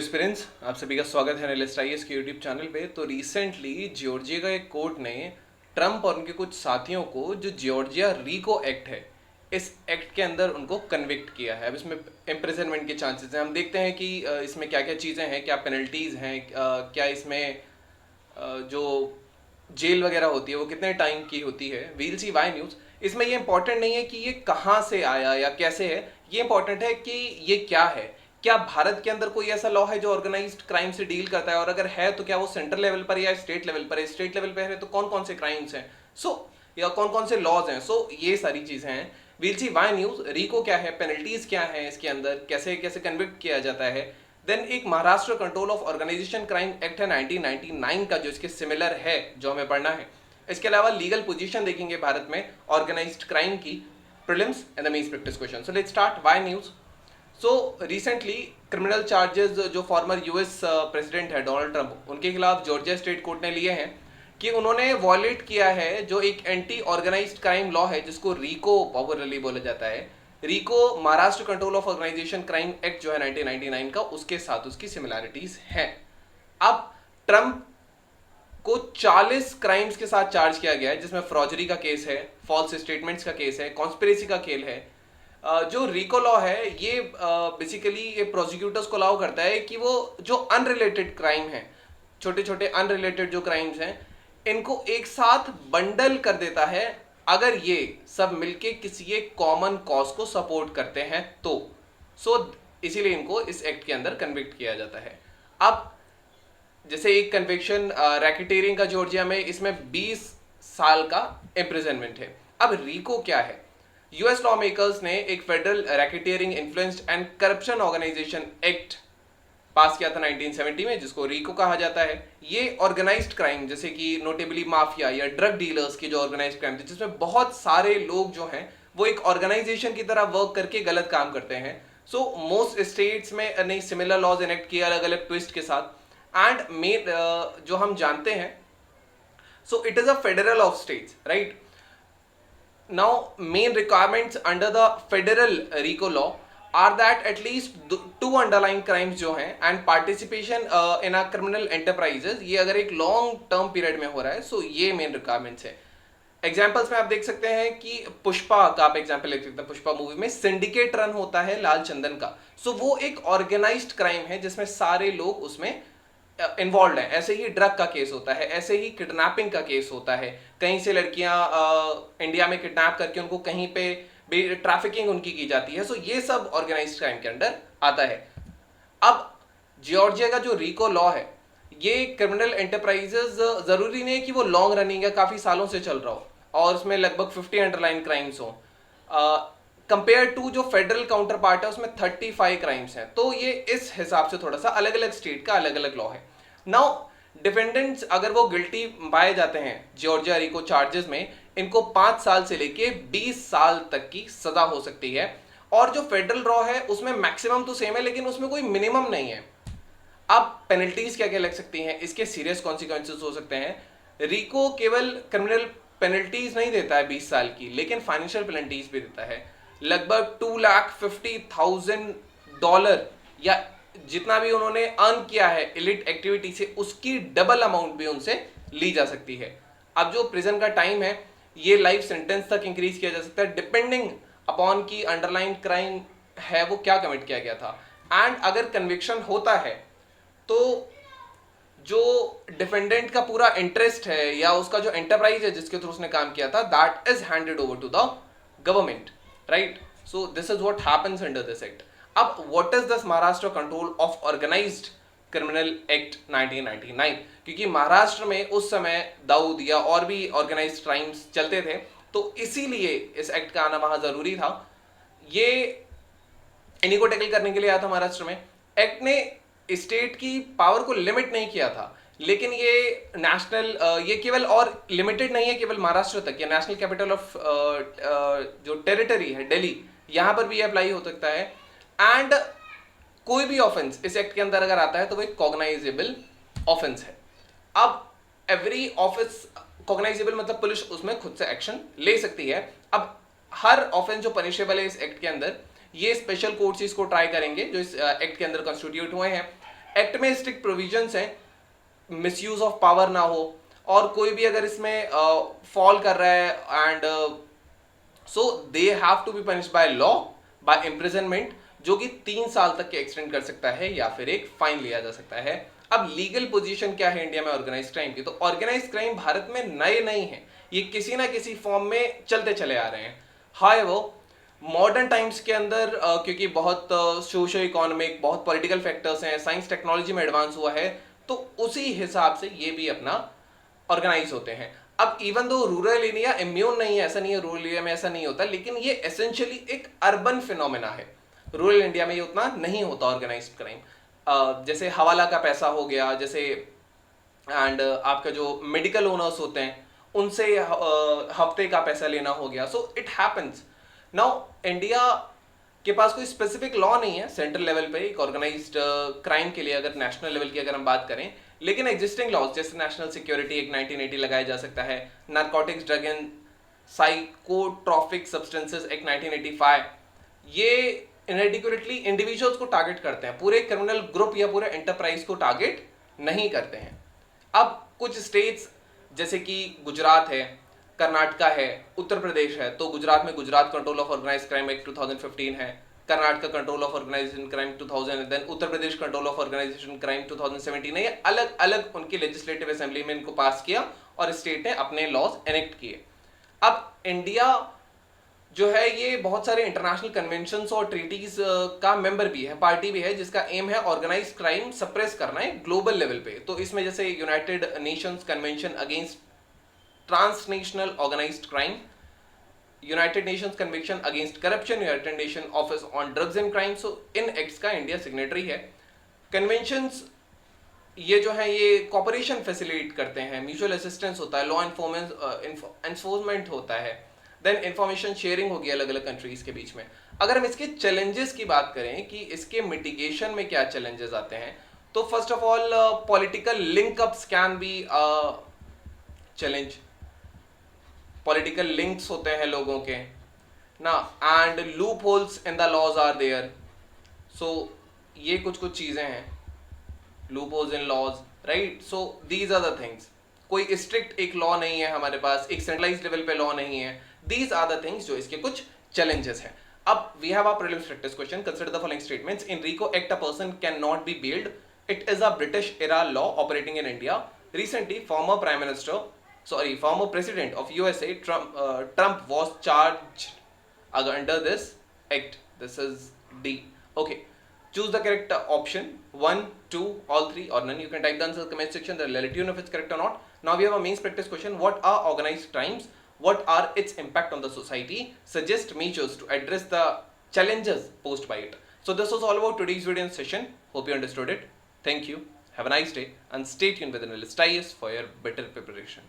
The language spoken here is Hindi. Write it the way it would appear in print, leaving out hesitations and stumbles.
एस्पिरेंट्स, आप सभी का स्वागत है एनालिस्ट आईएएस के यूट्यूब चैनल पे। तो रिसेंटली जॉर्जिया का एक कोर्ट ने ट्रंप और उनके कुछ साथियों को जो जॉर्जिया रिको एक्ट है, इस एक्ट के अंदर उनको कन्विक्ट किया है। अब इसमें इम्प्रिजनमेंट के चांसेस हैं। हम देखते हैं कि इसमें क्या क्या चीज़ें हैं, क्या पेनल्टीज़ हैं, क्या इसमें जो जेल वगैरह होती है वो कितने टाइम की होती है। वील सी वाई न्यूज़। इसमें ये इंपॉर्टेंट नहीं है कि ये कहाँ से आया या कैसे है, ये इंपॉर्टेंट है कि ये क्या है। क्या भारत के अंदर कोई ऐसा लॉ है जो ऑर्गेनाइज्ड क्राइम से डील करता है, और अगर है तो क्या वो सेंट्रल लेवल पर या स्टेट लेवल पर है। स्टेट लेवल पर है तो कौन कौन से क्राइम्स हैं, या कौन कौन से लॉज हैं। ये सारी चीजें हैं। वील सी वाई न्यूज। रिको क्या है, पेनल्टीज क्या है, इसके अंदर कैसे कैसे कन्विक्ट किया जाता है। देन एक Maharashtra control of organisation crime act है 1999 का, जो इसके सिमिलर है, जो हमें पढ़ना है। इसके अलावा लीगल पोजीशन देखेंगे भारत में ऑर्गेनाइज्ड क्राइम की, prelims and the mains practice question. So let's start why news. Recently criminal charges जो फॉर्मर यूएस प्रेसिडेंट है डोनाल्ड ट्रंप, उनके खिलाफ जॉर्जिया स्टेट कोर्ट ने लिए हैं कि उन्होंने वॉयलेट किया है जो एक एंटी ऑर्गेनाइज्ड क्राइम लॉ है, जिसको रिको पॉपुलरली बोला जाता है। रिको Maharashtra control of organisation crime act जो है 1999 का, उसके साथ उसकी सिमिलैरिटीज हैं। अब ट्रंप को 40 क्राइम्स के साथ चार्ज किया गया है, जिसमें फ्रॉजरी का केस है, फॉल्स स्टेटमेंट्स का केस है, कॉन्स्पिरेसी का खेल है। जो रिको लॉ है ये बेसिकली ये प्रोसिक्यूटर्स को अलाउ करता है कि वो जो अनरिलेटेड क्राइम है, छोटे छोटे अनरिलेटेड जो क्राइम्स हैं, इनको एक साथ बंडल कर देता है अगर ये सब मिलके किसी एक कॉमन कॉज को सपोर्ट करते हैं तो। इसीलिए इनको इस एक्ट के अंदर कन्विक्ट किया जाता है। अब जैसे एक कन्विक्शन रैकेटेरिंग का जॉर्जिया में, इसमें 20 साल का इम्प्रिजनमेंट है। अब रिको क्या है? यूएस लॉ मेकर्स ने एक federal racketeering influenced and corruption organisation act pass किया था 1970 में, जिसको रिको कहा जाता है। ये ऑर्गेनाइज्ड क्राइम, जैसे कि नोटेबली माफिया या ड्रग डीलर्स की जो ऑर्गेनाइज्ड क्राइम थे, जिसमें बहुत सारे लोग जो हैं वो एक ऑर्गेनाइजेशन की तरह वर्क करके गलत काम करते हैं। मोस्ट स्टेट्स में नई सिमिलर लॉज इनेक्ट किए अलग अलग ट्विस्ट के साथ। एंड मेन जो हम जानते हैं, it is a federal of states, right. Now, main requirements under the federal RICO law are that at least two underlying crimes जो हैं and participation in a criminal enterprises, ये अगर एक long term period में हो रहा है, ये main requirements है। एग्जाम्पल्स में आप देख सकते हैं कि पुष्पा का आप एग्जाम्पल ले सकते हैं। पुष्पा मूवी में सिंडिकेट रन होता है लाल चंदन का, वो एक ऑर्गेनाइज्ड क्राइम है जिसमें सारे लोग उसमें इन्वॉल्व है। ऐसे ही ड्रग का केस होता है, ऐसे ही किडनैपिंग का केस होता है। कहीं से लड़कियां इंडिया में किडनैप करके उनको कहीं पे ट्रैफिकिंग उनकी की जाती है। ये सब ऑर्गेनाइज्ड क्राइम के अंडर आता है। अब जॉर्जिया का जो रिको लॉ है, ये क्रिमिनल एंटरप्राइजेस जरूरी नहीं है कि वो लॉन्ग रनिंग है, काफी सालों से चल रहा हो, और उसमें लगभग 50 अंडरलाइन क्राइम्स हो। कंपेयर टू जो फेडरल काउंटर पार्ट है, उसमें 35 क्राइम्स हैं। तो ये इस हिसाब से थोड़ा सा अलग अलग स्टेट का अलग अलग लॉ है। नाउ डिफेंडेंट्स अगर वो गिल्टी पाए जाते हैं जॉर्जिया रिको चार्जेस में, इनको 5 साल से लेके 20 साल तक की सजा हो सकती है। और जो फेडरल लॉ है उसमें मैक्सिमम तो सेम है, लेकिन उसमें कोई मिनिमम नहीं है। अब पेनल्टीज क्या क्या लग सकती हैं, इसके सीरियस कॉन्सिक्वेंसेस हो सकते हैं। रिको केवल क्रिमिनल पेनल्टीज नहीं देता है 20 साल की, लेकिन फाइनेंशियल पेनल्टीज भी देता है। लगभग $250,000 या जितना भी उन्होंने अर्न किया है इलिट एक्टिविटी से, उसकी डबल अमाउंट भी उनसे ली जा सकती है। अब जो प्रिजन का टाइम है, ये लाइफ सेंटेंस तक इंक्रीज किया जा सकता है, डिपेंडिंग अपॉन की अंडरलाइन क्राइम है वो क्या कमिट किया गया था। एंड अगर कन्विक्शन होता है तो जो डिफेंडेंट का पूरा इंटरेस्ट है या उसका जो एंटरप्राइज है जिसके थ्रू उसने काम किया था, that is handed over to the government, right. This is what happens under this act. अब what is this Maharashtra control of organised criminal act 1999? क्योंकि महाराष्ट्र में उस समय दाऊद या और भी ऑर्गेनाइज्ड क्राइम्स चलते थे, तो इसीलिए इस एक्ट का आना वहां जरूरी था। ये इन्हीं को टैकल करने के लिए आया था महाराष्ट्र में। एक्ट ने स्टेट की पावर को लिमिट नहीं किया था, लेकिन ये नेशनल, ये केवल और लिमिटेड नहीं है केवल महाराष्ट्र तक, या नेशनल कैपिटल ऑफ जो टेरिटरी है दिल्ली, यहां पर भी अप्लाई हो सकता है। एंड कोई भी ऑफेंस इस एक्ट के अंदर अगर आता है तो वो एक कॉग्नाइजेबल ऑफेंस है। अब एवरी ऑफेंस कॉग्नाइजेबल मतलब पुलिस उसमें खुद से एक्शन ले सकती है। अब हर ऑफेंस जो पनिशेबल है इस एक्ट के अंदर, ये स्पेशल कोर्ट्स इसको ट्राई करेंगे जो इस एक्ट के अंदर कॉन्स्टिट्यूट हुए हैं। एक्ट में स्ट्रिक्ट प्रोविजंस हैं, मिसयूज ऑफ पावर ना हो, और कोई भी अगर इसमें फॉल कर रहा है and so they have to be punished by law by imprisonment, जो कि 3 साल तक के एक्सटेंड कर सकता है या फिर एक फाइन लिया जा सकता है। अब लीगल पोजीशन क्या है इंडिया में ऑर्गेनाइज क्राइम की? तो ऑर्गेनाइज क्राइम भारत में नए नहीं है, ये किसी ना किसी फॉर्म में चलते चले आ रहे हैं। हाय वो मॉडर्न टाइम्स के अंदर क्योंकि बहुत सोशो इकोनॉमिक, बहुत पॉलिटिकल फैक्टर्स हैं, साइंस टेक्नोलॉजी में एडवांस हुआ है, तो उसी हिसाब से ये भी अपना ऑर्गेनाइज होते हैं। अब even though rural India immune नहीं है, ऐसा नहीं है, रूरल इंडिया में ऐसा नहीं होता, लेकिन ये एसेंशियली एक अर्बन फिनोमेना है। रूरल इंडिया में ये उतना नहीं होता ऑर्गेनाइज्ड क्राइम। जैसे हवाला का पैसा हो गया, जैसे एंड आपका जो मेडिकल ओनर्स होते हैं उनसे हफ्ते का पैसा लेना हो गया, so it happens. Now India के पास कोई स्पेसिफिक लॉ नहीं है सेंट्रल लेवल पे एक ऑर्गेनाइज्ड क्राइम के लिए, अगर नेशनल लेवल की अगर हम बात करें, लेकिन एग्जिस्टिंग लॉज जैसे नेशनल सिक्योरिटी एक्ट 1980 लगाया जा सकता है, narcotics drug and psychotropic substances act 1985, ये इनएडिक्वेटली इंडिविजुअल्स को टारगेट करते हैं, पूरे क्रिमिनल ग्रुप या पूरे एंटरप्राइज को टारगेट नहीं करते हैं। अब कुछ स्टेट्स जैसे कि गुजरात है, कर्नाटका है, उत्तर प्रदेश है, तो गुजरात में Gujarat control of organise crime act 2015 है, Karnataka control of organisation crime 2000, then Uttar Pradesh control of organisation crime 2017 है। ये अलग अलग उनकी लेजिस्लेटिव असेंबली में इनको पास किया और स्टेट ने अपने लॉज एनेक्ट किए। अब इंडिया जो है ये बहुत सारे इंटरनेशनल कन्वेंशंस और ट्रीटीज का मेंबर भी है, पार्टी भी है, जिसका एम है ऑर्गेनाइज क्राइम सप्रेस करना है ग्लोबल लेवल पे। तो इसमें जैसे United Nations convention against transnational organised crime, United Nations convention against corruption, United Nation office on drugs and crime, so इन एक्ट्स का इंडिया सिग्नेटरी है। कन्वेंशंस ये जो है ये कॉपरेशन फैसिलिटेट करते हैं, म्यूचुअल असिस्टेंस होता है, लॉ एनफोर्समेंट होता है, देन इंफॉर्मेशन शेयरिंग होगी अलग अलग कंट्रीज के बीच में। अगर हम इसके चैलेंजेस की बात करें कि इसके मिटिगेशन में क्या चैलेंजेस आते हैं, तो first of all political linkups can be challenge. Political links होते हैं लोगों के ना, and loopholes in the laws are there, so ये कुछ कुछ चीजें हैं, loopholes in laws, right, so these are the things. कोई स्ट्रिक्ट एक लॉ नहीं है हमारे पास, एक सेंट्रलाइज्ड लेवल पे लॉ नहीं है, दीज आर द थिंग्स जो इसके कुछ challenges हैं। अब we have a prelims practice question. Consider the following statements. In RICO Act, a person cannot be bailed. It is a British era law operating in India. Recently, former president of USA, Trump was charged under this act. This is D. Okay. Choose the correct option. 1, 2, all 3 or none. You can type the answer in the comment section. They'll let you know if it's correct or not. Now we have a mains practice question. What are organized crimes? What are its impact on the society? Suggest measures to address the challenges posed by it. So this was all about today's video and session. Hope you understood it. Thank you. Have a nice day and stay tuned with Analyst IAS for your better preparation.